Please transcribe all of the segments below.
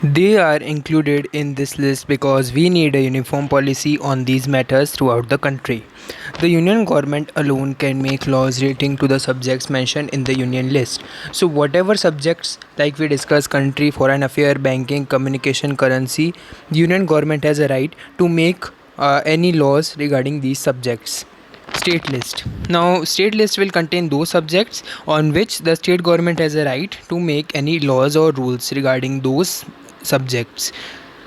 They are included in this list because we need a uniform policy on these matters throughout the country. The union government alone can make laws relating to the subjects mentioned in the union list. So, whatever subjects like we discuss country, foreign affair, banking, communication, currency, the union government has a right to make any laws regarding these subjects. State list. Now, state list will contain those subjects on which the state government has a right to make any laws or rules regarding those subjects.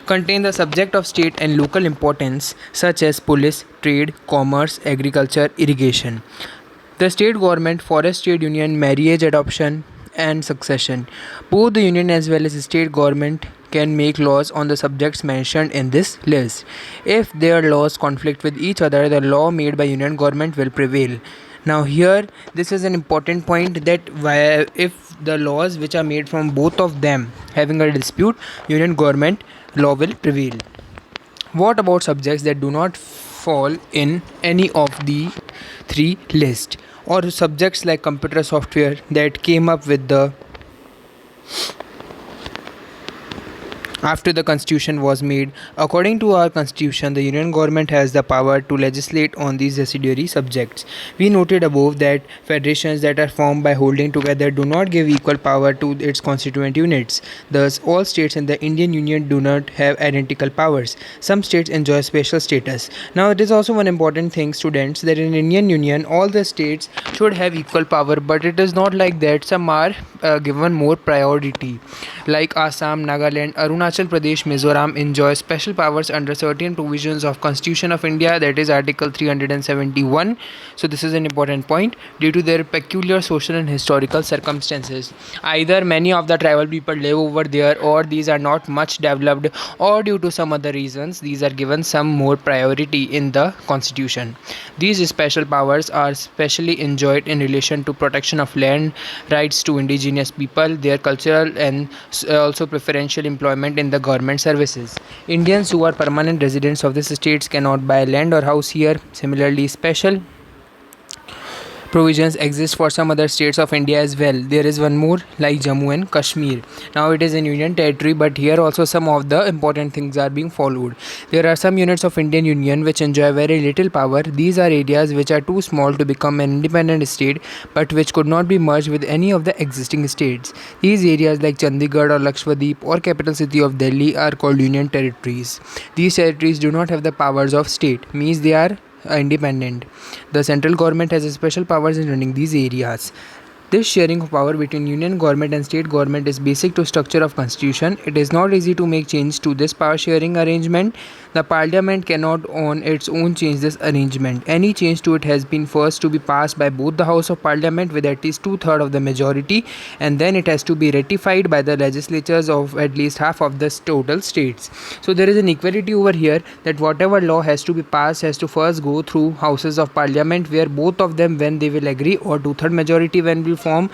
Contain the subject of state and local importance such as police, trade, commerce, agriculture, irrigation. The state government, forest trade union, marriage, adoption, and succession. Both the union as well as the state government can make laws on the subjects mentioned in this list. If their laws conflict with each other, the law made by union government will prevail. Now here this is an important point that if the laws which are made from both of them having a dispute, union government law will prevail. What about subjects that do not fall in any of the three lists, or subjects like computer software that came up with the after the constitution was made? According to our constitution, the union government has the power to legislate on these residuary subjects. We noted above that federations that are formed by holding together do not give equal power to its constituent units. Thus, all states in the Indian Union do not have identical powers. Some states enjoy special status. Now, it is also one important thing, students, that in Indian Union, all the states should have equal power, but it is not like that. Some are given more priority, like Assam, Nagaland, Arunachal Pradesh, Mizoram enjoy special powers under certain provisions of Constitution of India, that is Article 371. So this is an important point. Due to their peculiar social and historical circumstances, either many of the tribal people live over there, or these are not much developed, or due to some other reasons, these are given some more priority in the Constitution. These special powers are specially enjoyed in relation to protection of land rights to indigenous people, their cultural and also preferential employment in the government services. Indians who are permanent residents of these states cannot buy land or house here. Similarly, special provisions exist for some other states of India as well. There is one more, like Jammu and Kashmir. Now it is in union territory, but here also some of the important things are being followed. There are some units of Indian Union which enjoy very little power. These are areas which are too small to become an independent state, but which could not be merged with any of the existing states. These areas like Chandigarh or Lakshadweep or capital city of Delhi are called union territories. These territories do not have the powers of state, means they are independent. The central government has special powers in running these areas. This sharing of power between union government and state government is basic to structure of constitution. It is not easy to make change to this power sharing arrangement. The parliament cannot on its own change this arrangement. Any change to it has been first to be passed by both the house of parliament with at least 2/3 of the majority, and then it has to be ratified by the legislatures of at least half of the total states. So there is an equality over here that whatever law has to be passed has to first go through houses of parliament, where both of them, when they will agree, or 2/3 majority when will form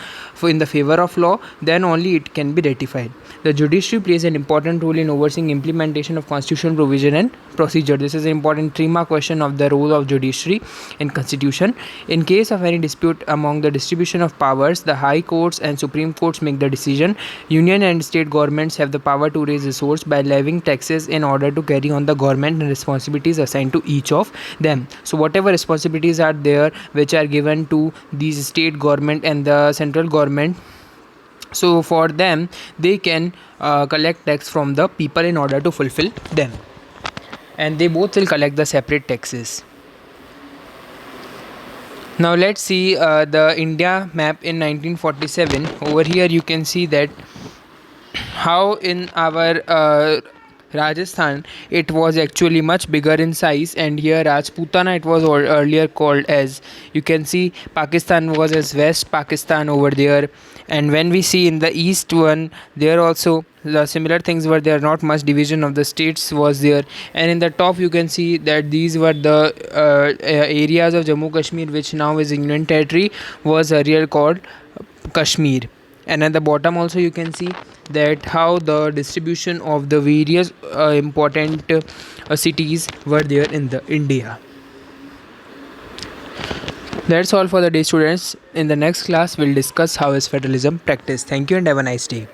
in the favor of law, then only it can be ratified. The judiciary plays an important role in overseeing implementation of constitutional provision and procedure. This is an important 3-mark question of the role of judiciary in constitution. In case of any dispute among the distribution of powers, the high courts and supreme courts make the decision. Union and state governments have the power to raise resources by levying taxes in order to carry on the government and responsibilities assigned to each of them. So whatever responsibilities are there which are given to these state government and the central government, so for them they can collect tax from the people in order to fulfill them, and they both will collect the separate taxes. Now let's see the India map in 1947. Over here you can see that how in our Rajasthan it was actually much bigger in size, and here Rajputana it was earlier called as. You can see Pakistan was as West Pakistan over there, and when we see in the east one, there also the similar things were there, not much division of the states was there. And in the top you can see that these were the areas of Jammu Kashmir, which now is Union territory, was earlier called Kashmir. And at the bottom also you can see that how the distribution of the various important cities were there in the India. That's all for the day, students. In the next class we'll discuss how is federalism practiced. Thank you and have a nice day.